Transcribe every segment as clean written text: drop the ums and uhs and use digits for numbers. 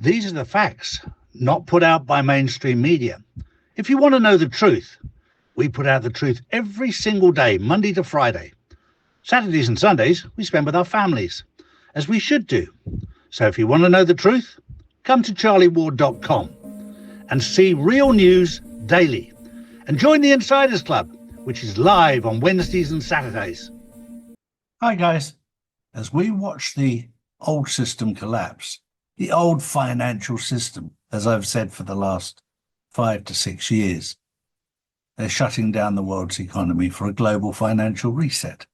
These are the facts, not put out by mainstream media. If you want to know the truth, we put out the truth every single day, Monday to Friday. Saturdays and Sundays we spend with our families, as we should do. So if you want to know the truth, come to charlieward.com and see real news daily. And join the Insiders Club, which is live on Wednesdays and Saturdays. Hi guys. As we watch the old system collapse, the old financial system, as I've said for the last 5 to 6 years, they're shutting down the world's economy for a global financial reset.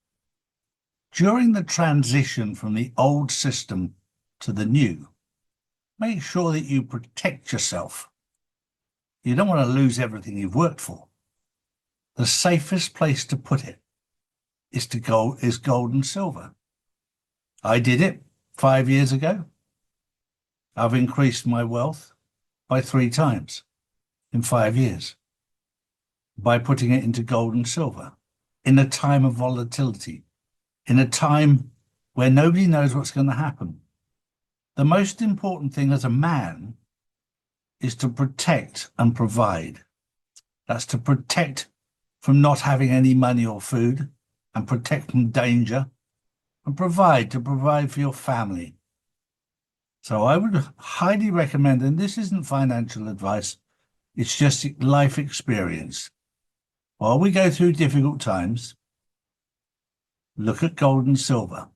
During the transition from the old system to the new, make sure that you protect yourself. You don't want to lose everything you've worked for. The safest place to put it is gold and silver. I did it 5 years ago. I've increased my wealth by 3 times in 5 years by putting it into gold and silver in a time of volatility, in a time where nobody knows what's going to happen. The most important thing as a man is to protect and provide. That's to protect from not having any money or food, and protect from danger, and to provide for your family. So I would highly recommend, and this isn't financial advice, it's just life experience. While we go through difficult times, look at gold and silver.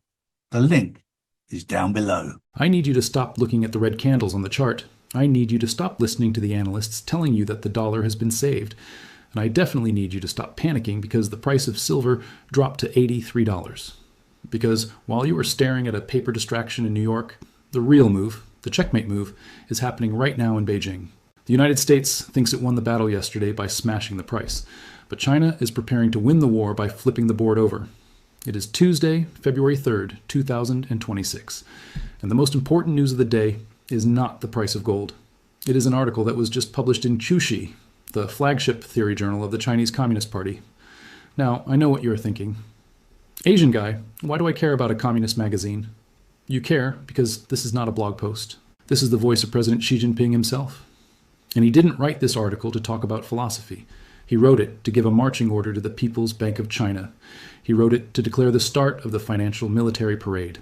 The link is down below. I need you to stop looking at the red candles on the chart. I need you to stop listening to the analysts telling you that the dollar has been saved. And I definitely need you to stop panicking because the price of silver dropped to $83. Because while you are staring at a paper distraction in New York, the real move, the checkmate move, is happening right now in Beijing. The United States thinks it won the battle yesterday by smashing the price, but China is preparing to win the war by flipping the board over. It is Tuesday, February 3rd, 2026, and the most important news of the day is not the price of gold. It is an article that was just published in Qushi, the flagship theory journal of the Chinese Communist Party. Now, I know what you're thinking. Asian guy, why do I care about a communist magazine? You care because this is not a blog post. This is the voice of President Xi Jinping himself. And he didn't write this article to talk about philosophy. He wrote it to give a marching order to the People's Bank of China. He wrote it to declare the start of the financial military parade.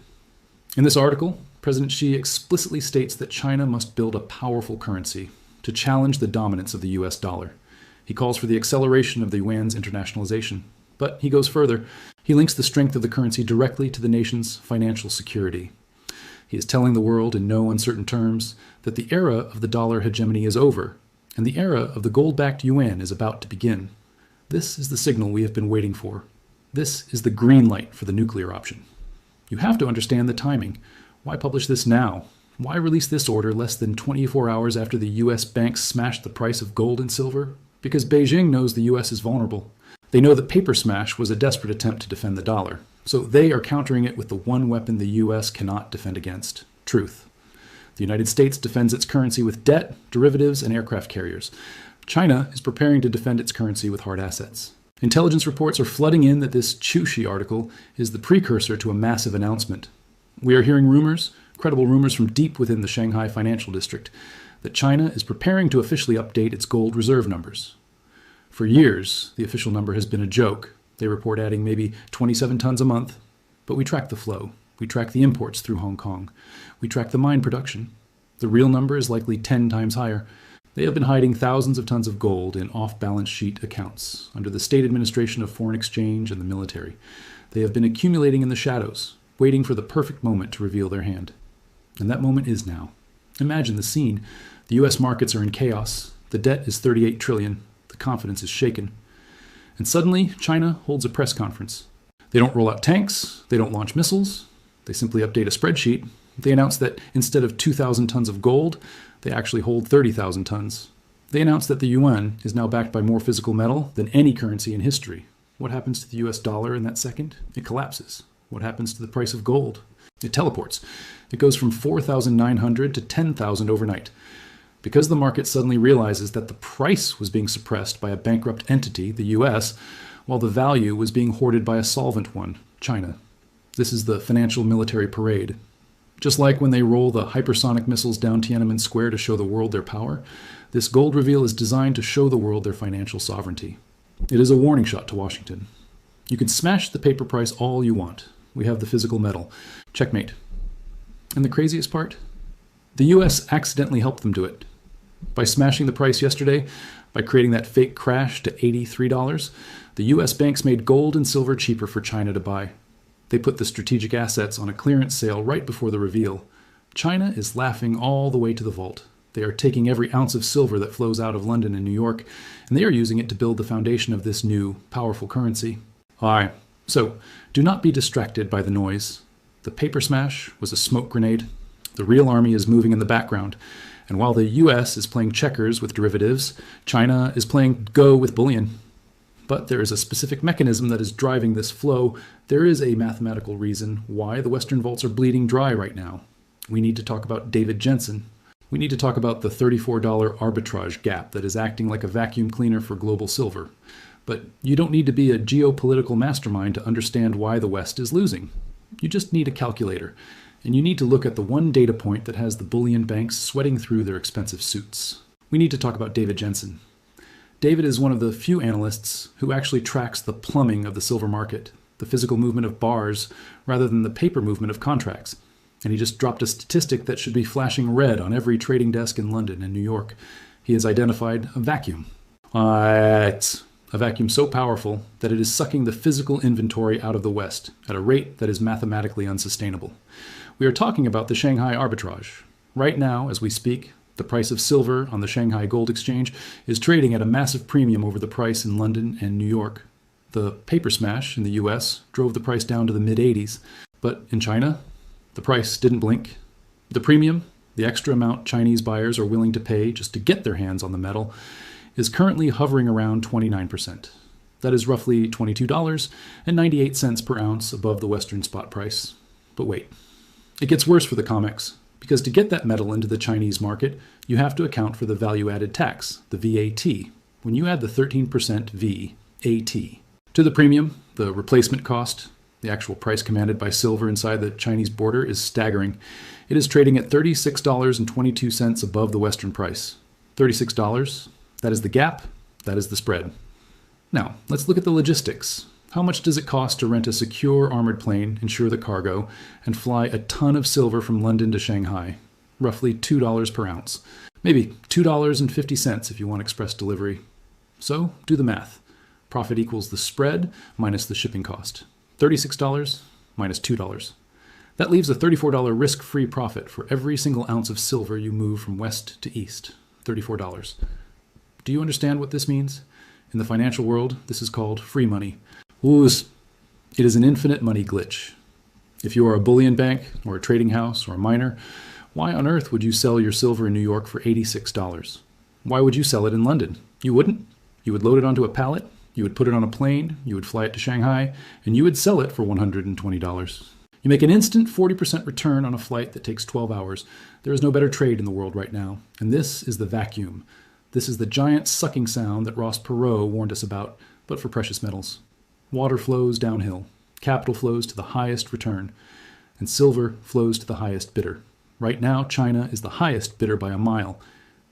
In this article, President Xi explicitly states that China must build a powerful currency to challenge the dominance of the US dollar. He calls for the acceleration of the yuan's internationalization. But he goes further. He links the strength of the currency directly to the nation's financial security. He is telling the world in no uncertain terms that the era of the dollar hegemony is over, and the era of the gold-backed yuan is about to begin. This is the signal we have been waiting for. This is the green light for the nuclear option. You have to understand the timing. Why publish this now? Why release this order less than 24 hours after the US banks smashed the price of gold and silver? Because Beijing knows the US is vulnerable. They know that paper smash was a desperate attempt to defend the dollar. So they are countering it with the one weapon the US cannot defend against: truth. The United States defends its currency with debt, derivatives, and aircraft carriers. China is preparing to defend its currency with hard assets. Intelligence reports are flooding in that this Qushi article is the precursor to a massive announcement. We are hearing rumors, credible rumors from deep within the Shanghai financial district, that China is preparing to officially update its gold reserve numbers. For years, the official number has been a joke. They report adding maybe 27 tons a month, but we track the flow. We track the imports through Hong Kong. We track the mine production. The real number is likely 10 times higher. They have been hiding thousands of tons of gold in off-balance sheet accounts under the State Administration of Foreign Exchange and the military. They have been accumulating in the shadows, waiting for the perfect moment to reveal their hand. And that moment is now. Imagine the scene. The US markets are in chaos. The debt is 38 trillion. The confidence is shaken. And suddenly, China holds a press conference. They don't roll out tanks. They don't launch missiles. They simply update a spreadsheet. They announce that instead of 2,000 tons of gold, they actually hold 30,000 tons. They announce that the yuan is now backed by more physical metal than any currency in history. What happens to the US dollar in that second? It collapses. What happens to the price of gold? It teleports. It goes from 4,900 to 10,000 overnight. Because the market suddenly realizes that the price was being suppressed by a bankrupt entity, the US, while the value was being hoarded by a solvent one, China. This is the financial military parade. Just like when they roll the hypersonic missiles down Tiananmen Square to show the world their power, this gold reveal is designed to show the world their financial sovereignty. It is a warning shot to Washington. You can smash the paper price all you want. We have the physical metal. Checkmate. And the craziest part? The US accidentally helped them do it. By smashing the price yesterday, by creating that fake crash to $83, the US banks made gold and silver cheaper for China to buy. They put the strategic assets on a clearance sale right before the reveal. China is laughing all the way to the vault. They are taking every ounce of silver that flows out of London and New York, and they are using it to build the foundation of this new, powerful currency. Aye, so do not be distracted by the noise. The paper smash was a smoke grenade. The real army is moving in the background, and while the US is playing checkers with derivatives, China is playing Go with bullion. But there is a specific mechanism that is driving this flow. There is a mathematical reason why the Western vaults are bleeding dry right now. We need to talk about David Jensen. We need to talk about the $34 arbitrage gap that is acting like a vacuum cleaner for global silver. But you don't need to be a geopolitical mastermind to understand why the West is losing. You just need a calculator, and you need to look at the one data point that has the bullion banks sweating through their expensive suits. We need to talk about David Jensen. David is one of the few analysts who actually tracks the plumbing of the silver market, the physical movement of bars, rather than the paper movement of contracts. And he just dropped a statistic that should be flashing red on every trading desk in London and New York. He has identified a vacuum. It's a vacuum so powerful that it is sucking the physical inventory out of the West at a rate that is mathematically unsustainable. We are talking about the Shanghai arbitrage. Right now, as we speak, the price of silver on the Shanghai Gold Exchange is trading at a massive premium over the price in London and New York. The paper smash in the US drove the price down to the mid-80s, but in China, the price didn't blink. The premium, the extra amount Chinese buyers are willing to pay just to get their hands on the metal, is currently hovering around 29%. That is roughly $22.98 per ounce above the Western spot price. But wait, it gets worse for the COMEX, because to get that metal into the Chinese market, you have to account for the value-added tax, the VAT, when you add the 13% VAT. To the premium, the replacement cost, the actual price commanded by silver inside the Chinese border, is staggering. It is trading at $36.22 above the Western price. $36, that is the gap, that is the spread. Now, let's look at the logistics. How much does it cost to rent a secure armored plane, insure the cargo, and fly a ton of silver from London to Shanghai? Roughly $2 per ounce. Maybe $2.50 if you want express delivery. So, do the math. Profit equals the spread minus the shipping cost. $36 minus $2. That leaves a $34 risk-free profit for every single ounce of silver you move from west to east. $34. Do you understand what this means? In the financial world, this is called free money. It is an infinite money glitch. If you are a bullion bank or a trading house or a miner, why on earth would you sell your silver in New York for $86? Why would you sell it in London? You wouldn't. You would load it onto a pallet, you would put it on a plane, you would fly it to Shanghai, and you would sell it for $120. You make an instant 40% return on a flight that takes 12 hours. There is no better trade in the world right now. And this is the vacuum. This is the giant sucking sound that Ross Perot warned us about, but for precious metals. Water flows downhill. Capital flows to the highest return. And silver flows to the highest bidder. Right now, China is the highest bidder by a mile.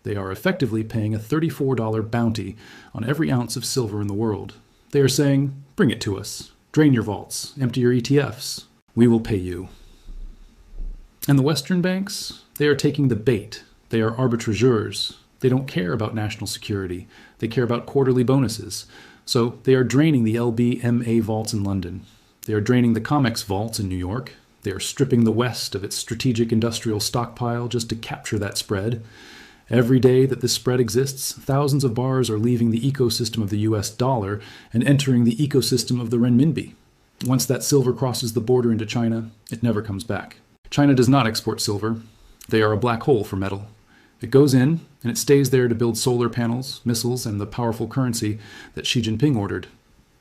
They are effectively paying a $34 bounty on every ounce of silver in the world. They are saying, bring it to us. Drain your vaults. Empty your ETFs. We will pay you. And the Western banks? They are taking the bait. They are arbitrageurs. They don't care about national security. They care about quarterly bonuses. So they are draining the LBMA vaults in London. They are draining the COMEX vaults in New York. They are stripping the West of its strategic industrial stockpile just to capture that spread. Every day that this spread exists, thousands of bars are leaving the ecosystem of the US dollar and entering the ecosystem of the renminbi. Once that silver crosses the border into China, it never comes back. China does not export silver. They are a black hole for metal. It goes in, and it stays there to build solar panels, missiles, and the powerful currency that Xi Jinping ordered.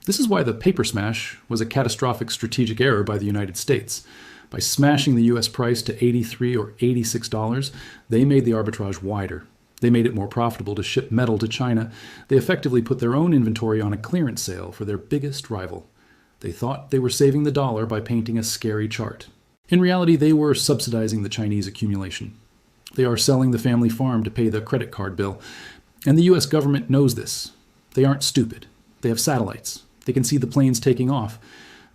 This is why the paper smash was a catastrophic strategic error by the United States. By smashing the US price to $83 or $86, they made the arbitrage wider. They made it more profitable to ship metal to China. They effectively put their own inventory on a clearance sale for their biggest rival. They thought they were saving the dollar by painting a scary chart. In reality, they were subsidizing the Chinese accumulation. They are selling the family farm to pay the credit card bill. And the US government knows this. They aren't stupid. They have satellites. They can see the planes taking off.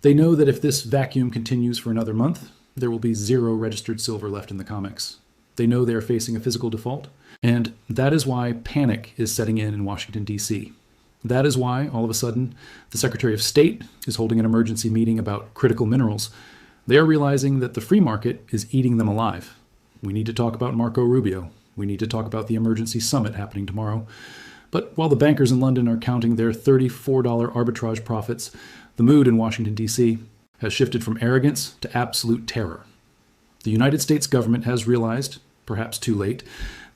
They know that if this vacuum continues for another month, there will be 0 registered silver left in the COMEX. They know they are facing a physical default. And that is why panic is setting in Washington, D.C. That is why, all of a sudden, the Secretary of State is holding an emergency meeting about critical minerals. They are realizing that the free market is eating them alive. We need to talk about Marco Rubio. We need to talk about the emergency summit happening tomorrow. But while the bankers in London are counting their $34 arbitrage profits, the mood in Washington, D.C. has shifted from arrogance to absolute terror. The United States government has realized, perhaps too late,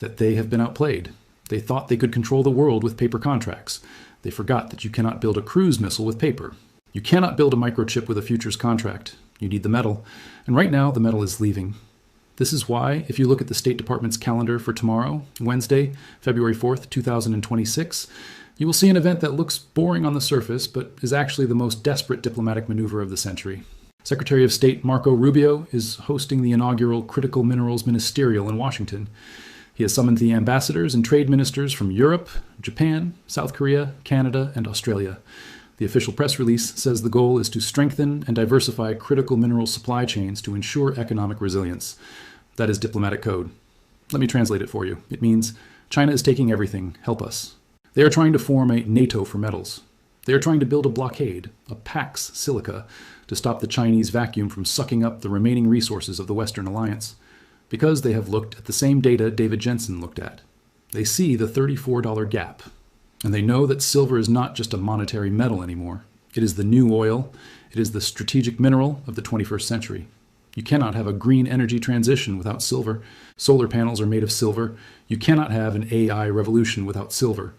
that they have been outplayed. They thought they could control the world with paper contracts. They forgot that you cannot build a cruise missile with paper. You cannot build a microchip with a futures contract. You need the metal. And right now, the metal is leaving. This is why, if you look at the State Department's calendar for tomorrow, Wednesday, February 4th, 2026, you will see an event that looks boring on the surface, but is actually the most desperate diplomatic maneuver of the century. Secretary of State Marco Rubio is hosting the inaugural Critical Minerals Ministerial in Washington. He has summoned the ambassadors and trade ministers from Europe, Japan, South Korea, Canada, and Australia. The official press release says the goal is to strengthen and diversify critical mineral supply chains to ensure economic resilience. That is diplomatic code. Let me translate it for you. It means China is taking everything. Help us. They are trying to form a NATO for metals. They are trying to build a blockade, a Pax Silica, to stop the Chinese vacuum from sucking up the remaining resources of the Western alliance. Because they have looked at the same data David Jensen looked at. They see the $34 gap. And they know that silver is not just a monetary metal anymore. It is the new oil. It is the strategic mineral of the 21st century. You cannot have a green energy transition without silver. Solar panels are made of silver. You cannot have an AI revolution without silver.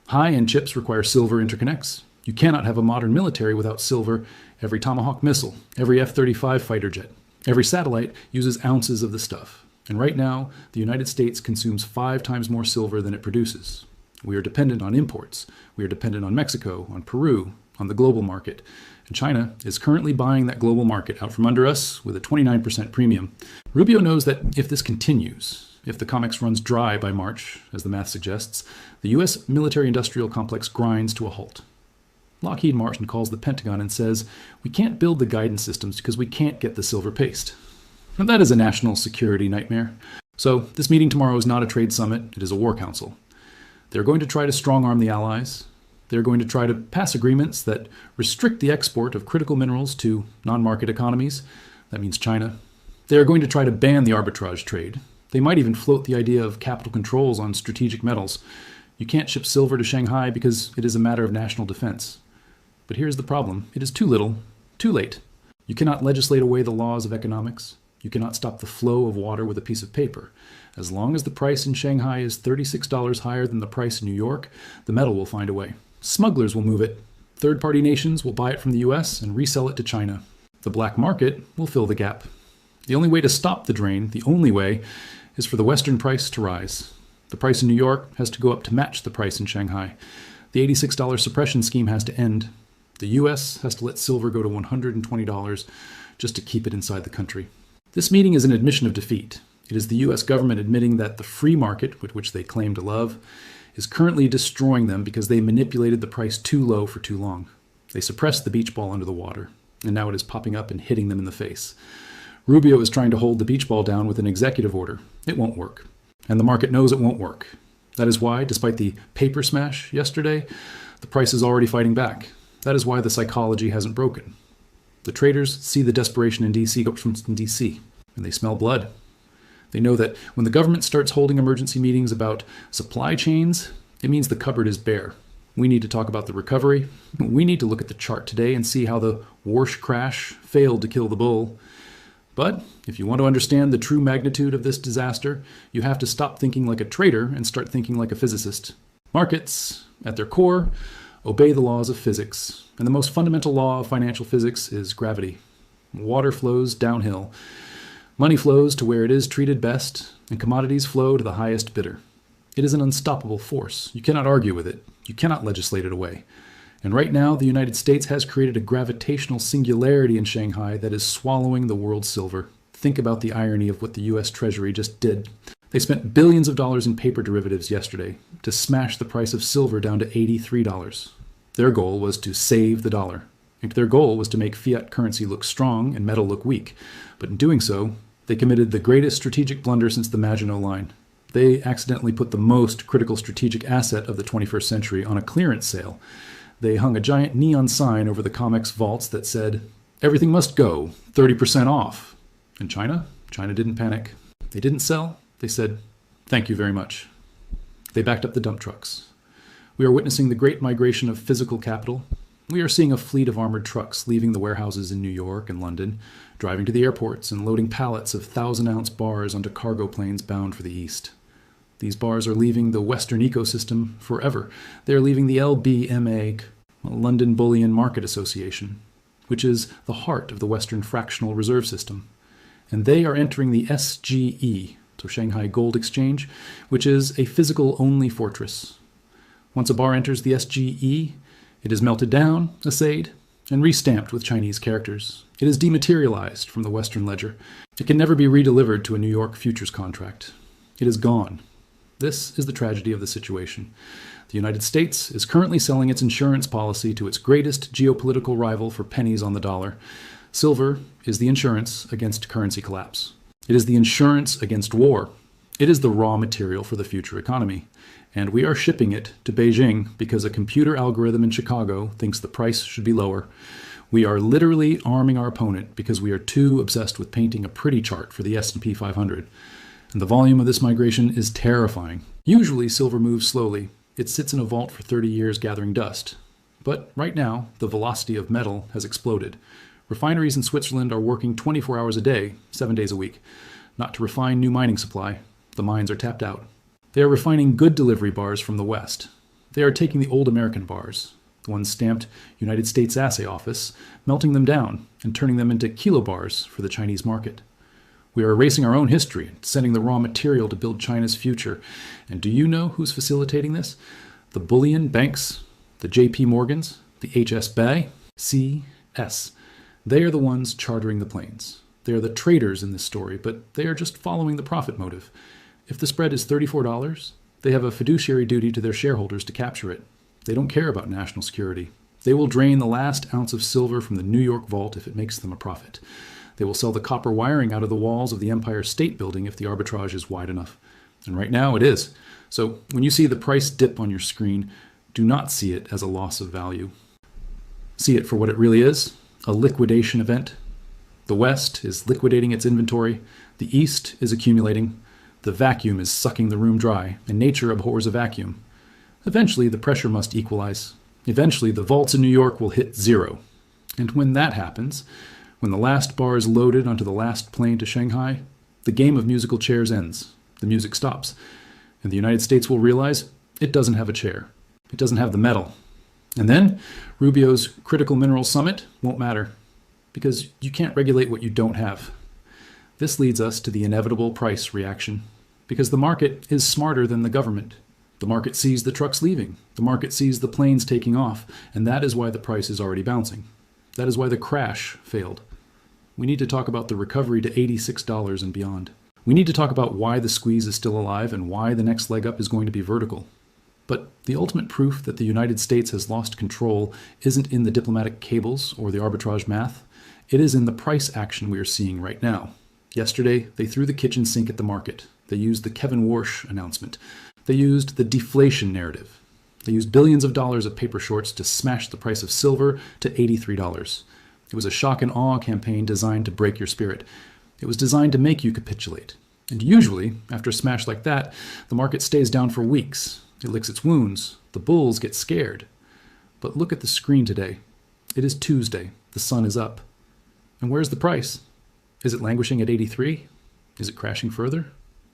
High-end chips require silver interconnects. You cannot have a modern military without silver. Every Tomahawk missile, every F-35 fighter jet, every satellite uses ounces of the stuff. And right now, the United States consumes 5 times more silver than it produces. We are dependent on imports. We are dependent on Mexico, on Peru, on the global market. And China is currently buying that global market out from under us with a 29% premium. Rubio knows that if this continues, if the COMEX runs dry by March, as the math suggests, the U.S. military-industrial complex grinds to a halt. Lockheed Martin calls the Pentagon and says, we can't build the guidance systems because we can't get the silver paste. And that is a national security nightmare. So this meeting tomorrow is not a trade summit, it is a war council. They're going to try to strong-arm the allies. They're going to try to pass agreements that restrict the export of critical minerals to non-market economies. That means China. They are going to try to ban the arbitrage trade. They might even float the idea of capital controls on strategic metals. You can't ship silver to Shanghai because it is a matter of national defense. But here's the problem. It is too little, too late. You cannot legislate away the laws of economics. You cannot stop the flow of water with a piece of paper. As long as the price in Shanghai is $36 higher than the price in New York, the metal will find a way. Smugglers will move it. Third-party nations will buy it from the US and resell it to China. The black market will fill the gap. The only way to stop the drain, the only way, is for the Western price to rise. The price in New York has to go up to match the price in Shanghai. The $86 suppression scheme has to end. The US has to let silver go to $120 just to keep it inside the country. This meeting is an admission of defeat. It is the U.S. government admitting that the free market, which they claim to love, is currently destroying them because they manipulated the price too low for too long. They suppressed the beach ball under the water, and now it is popping up and hitting them in the face. Rubio is trying to hold the beach ball down with an executive order. It won't work. And the market knows it won't work. That is why, despite the paper smash yesterday, the price is already fighting back. That is why the psychology hasn't broken. The traders see the desperation in D.C. go from D.C., and they smell blood. They know that when the government starts holding emergency meetings about supply chains, it means the cupboard is bare. We need to talk about the recovery. We need to look at the chart today and see how the Warsh crash failed to kill the bull. But if you want to understand the true magnitude of this disaster, you have to stop thinking like a trader and start thinking like a physicist. Markets, at their core, obey the laws of physics. And the most fundamental law of financial physics is gravity. Water flows downhill. Money flows to where it is treated best, and commodities flow to the highest bidder. It is an unstoppable force. You cannot argue with it. You cannot legislate it away. And right now, the United States has created a gravitational singularity in Shanghai that is swallowing the world's silver. think about the irony of what the US Treasury just did. They spent billions of dollars in paper derivatives yesterday to smash the price of silver down to $83. Their goal was to save the dollar. Their goal was to make fiat currency look strong and metal look weak. But in doing so, they committed the greatest strategic blunder since the Maginot Line. They accidentally put the most critical strategic asset of the 21st century on a clearance sale. They hung a giant neon sign over the COMEX vaults that said, "Everything must go, 30% off." And China didn't panic. They didn't sell. They said, "Thank you very much." They backed up the dump trucks. We are witnessing the great migration of physical capital. We are seeing a fleet of armored trucks leaving the warehouses in New York and London, driving to the airports and loading pallets of 1,000-ounce bars onto cargo planes bound for the east. These bars are leaving the Western ecosystem forever. They are leaving the LBMA, London Bullion Market Association, which is the heart of the Western fractional reserve system. And they are entering the SGE, so Shanghai Gold Exchange, which is a physical-only fortress. Once a bar enters the SGE, it is melted down, assayed, and restamped with Chinese characters. It is dematerialized from the Western ledger. It can never be redelivered to a New York futures contract. It is gone. This is the tragedy of the situation. The United States is currently selling its insurance policy to its greatest geopolitical rival for pennies on the dollar. Silver is the insurance against currency collapse. It is the insurance against war. It is the raw material for the future economy. And we are shipping it to Beijing because a computer algorithm in Chicago thinks the price should be lower. We are literally arming our opponent because we are too obsessed with painting a pretty chart for the S&P 500. And the volume of this migration is terrifying. Usually silver moves slowly. It sits in a vault for 30 years gathering dust. But right now, the velocity of metal has exploded. Refineries in Switzerland are working 24 hours a day, 7 days a week, not to refine new mining supply. The mines are tapped out. They are refining good delivery bars from the West. They are taking the old American bars, the ones stamped United States Assay Office, melting them down and turning them into kilobars for the Chinese market. We are erasing our own history, sending the raw material to build China's future. And do you know who's facilitating this? The bullion banks, the JP Morgans, the HSBC. They are the ones chartering the planes. They are the traders in this story, but they are just following the profit motive. If the spread is $34, they have a fiduciary duty to their shareholders to capture it. They don't care about national security. They will drain the last ounce of silver from the New York vault if it makes them a profit. They will sell the copper wiring out of the walls of the Empire State Building if the arbitrage is wide enough. And right now it is. So when you see the price dip on your screen, do not see it as a loss of value. See it for what it really is, a liquidation event. The West is liquidating its inventory. The East is accumulating. The vacuum is sucking the room dry, and nature abhors a vacuum. Eventually, the pressure must equalize. Eventually, the vaults in New York will hit zero. And when that happens, when the last bar is loaded onto the last plane to Shanghai, the game of musical chairs ends. The music stops. And the United States will realize it doesn't have a chair. It doesn't have the metal. And then Rubio's Critical Mineral Summit won't matter, because you can't regulate what you don't have. This leads us to the inevitable price reaction, because the market is smarter than the government. The market sees the trucks leaving. The market sees the planes taking off, and that is why the price is already bouncing. That is why the crash failed. We need to talk about the recovery to $86 and beyond. We need to talk about why the squeeze is still alive and why the next leg up is going to be vertical. But the ultimate proof that the United States has lost control isn't in the diplomatic cables or the arbitrage math. It is in the price action we are seeing right now. Yesterday, they threw the kitchen sink at the market. They used the Kevin Warsh announcement. They used the deflation narrative. They used billions of dollars of paper shorts to smash the price of silver to $83. It was a shock and awe campaign designed to break your spirit. It was designed to make you capitulate. And usually, after a smash like that, the market stays down for weeks. It licks its wounds. The bulls get scared. But look at the screen today. It is Tuesday. The sun is up. And where's the price? Is it languishing at 83? Is it crashing further?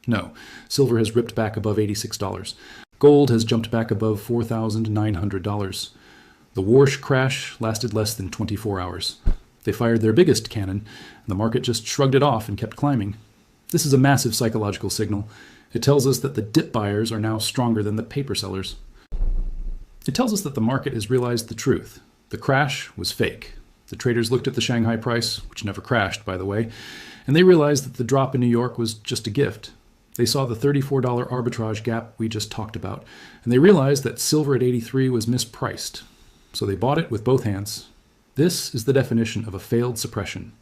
No. Silver has ripped back above $86. Gold has jumped back above $4,900. The Warsh crash lasted less than 24 hours. They fired their biggest cannon, and the market just shrugged it off and kept climbing. This is a massive psychological signal. It tells us that the dip buyers are now stronger than the paper sellers. It tells us that the market has realized the truth. The crash was fake. The traders looked at the Shanghai price, which never crashed, by the way, And they realized that the drop in New York was just a gift. They saw the $34 arbitrage gap we just talked about, and they realized that silver at 83 was mispriced. So they bought it with both hands. This is the definition of a failed suppression.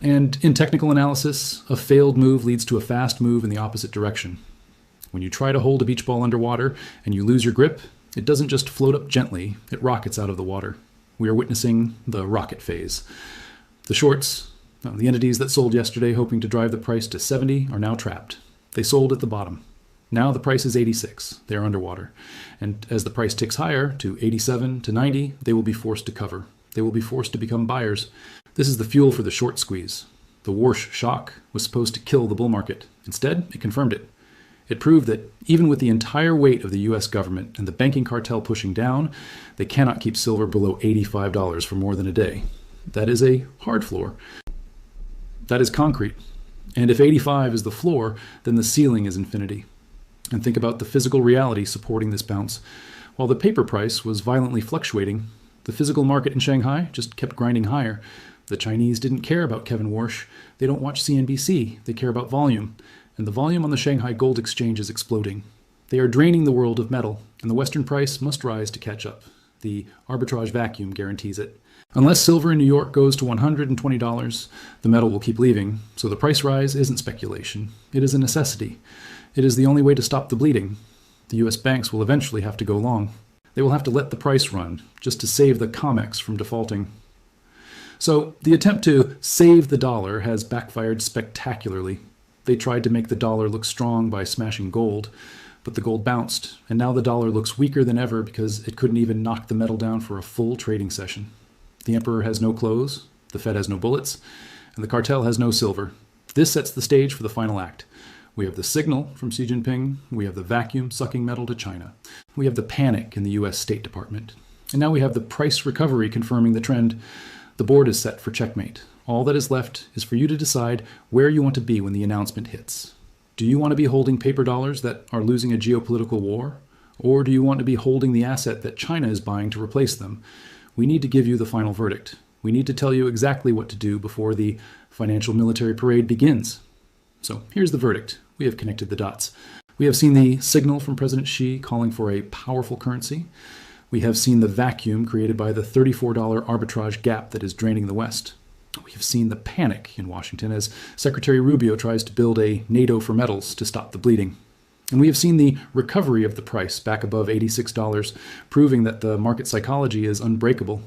And in technical analysis, a failed move leads to a fast move in the opposite direction. When you try to hold a beach ball underwater and you lose your grip, it doesn't just float up gently, it rockets out of the water. We are witnessing the rocket phase. The shorts, the entities that sold yesterday hoping to drive the price to 70 are now trapped. They sold at the bottom. Now the price is 86. They are underwater. And as the price ticks higher to 87 to 90, they will be forced to cover. They will be forced to become buyers. This is the fuel for the short squeeze. The Warsh shock was supposed to kill the bull market. Instead, it confirmed it. It proved that even with the entire weight of the US government and the banking cartel pushing down, they cannot keep silver below $85 for more than a day. That is a hard floor. That is concrete. And if 85 is the floor, then the ceiling is infinity. And think about the physical reality supporting this bounce. While the paper price was violently fluctuating, the physical market in Shanghai just kept grinding higher. The Chinese didn't care about Kevin Warsh. They don't watch CNBC. They care about volume. And the volume on the Shanghai Gold Exchange is exploding. They are draining the world of metal, and the Western price must rise to catch up. The arbitrage vacuum guarantees it. Unless silver in New York goes to $120, the metal will keep leaving, so the price rise isn't speculation. It is a necessity. It is the only way to stop the bleeding. The US banks will eventually have to go long. They will have to let the price run, just to save the COMEX from defaulting. So the attempt to save the dollar has backfired spectacularly. They tried to make the dollar look strong by smashing gold, but the gold bounced, and now the dollar looks weaker than ever because it couldn't even knock the metal down for a full trading session. The emperor has no clothes, the Fed has no bullets, and the cartel has no silver. This sets the stage for the final act. We have the signal from Xi Jinping, we have the vacuum sucking metal to China, we have the panic in the US State Department, and now we have the price recovery confirming the trend. The board is set for checkmate. All that is left is for you to decide where you want to be when the announcement hits. Do you want to be holding paper dollars that are losing a geopolitical war? Or do you want to be holding the asset that China is buying to replace them? We need to give you the final verdict. We need to tell you exactly what to do before the financial military parade begins. So here's the verdict. We have connected the dots. We have seen the signal from President Xi calling for a powerful currency. We have seen the vacuum created by the $34 arbitrage gap that is draining the West. We have seen the panic in Washington as Secretary Rubio tries to build a NATO for metals to stop the bleeding. And we have seen the recovery of the price back above $86, proving that the market psychology is unbreakable.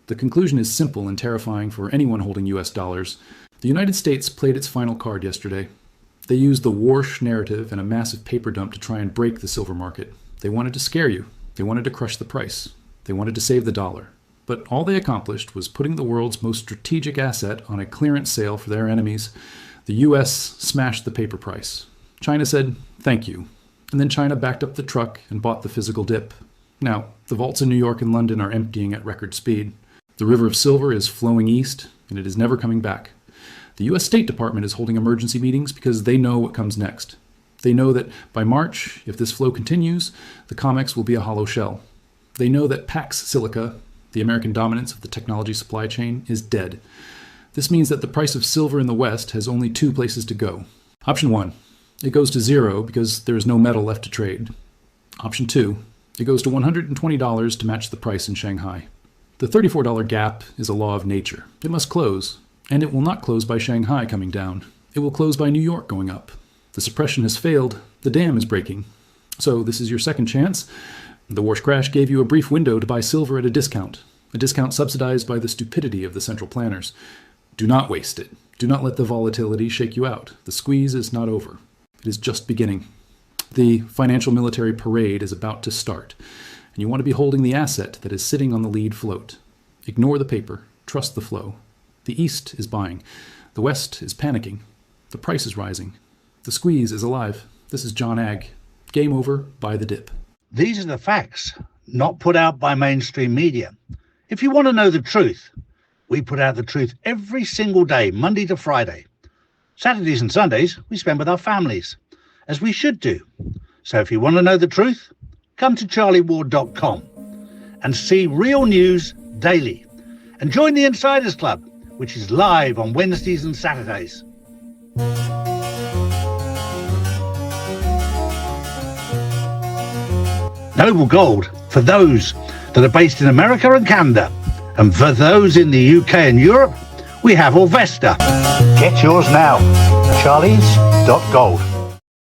The conclusion is simple and terrifying for anyone holding US dollars. The United States played its final card yesterday. They used the Warsh narrative and a massive paper dump to try and break the silver market. They wanted to scare you. They wanted to crush the price. They wanted to save the dollar. But all they accomplished was putting the world's most strategic asset on a clearance sale for their enemies. The US smashed the paper price. China said, thank you. And then China backed up the truck and bought the physical dip. Now, the vaults in New York and London are emptying at record speed. The river of silver is flowing east, and it is never coming back. The US State Department is holding emergency meetings because they know what comes next. They know that by March, if this flow continues, the COMEX will be a hollow shell. They know that Pax Silica, the American dominance of the technology supply chain, is dead. This means that the price of silver in the West has only two places to go. Option 1, it goes to zero because there is no metal left to trade. Option 2, it goes to $120 to match the price in Shanghai. The $34 gap is a law of nature. It must close, and it will not close by Shanghai coming down. It will close by New York going up. The suppression has failed. The dam is breaking. So this is your second chance. The Warsh crash gave you a brief window to buy silver at a discount subsidized by the stupidity of the central planners. Do not waste it. Do not let the volatility shake you out. The squeeze is not over. It is just beginning. The financial military parade is about to start, and you want to be holding the asset that is sitting on the lead float. Ignore the paper. Trust the flow. The East is buying. The West is panicking. The price is rising. The squeeze is alive. This is John Agg. Game over. Buy the dip. These are the facts, not put out by mainstream media. If you want to know the truth, we put out the truth every single day, Monday to Friday. Saturdays and Sundays, we spend with our families, as we should do. So if you want to know the truth, come to charlieward.com and see real news daily. And join the Insiders Club, which is live on Wednesdays and Saturdays. Noble Gold for those that are based in America and Canada. And for those in the UK and Europe, we have Orvesta. Get yours now. Charlies.gold.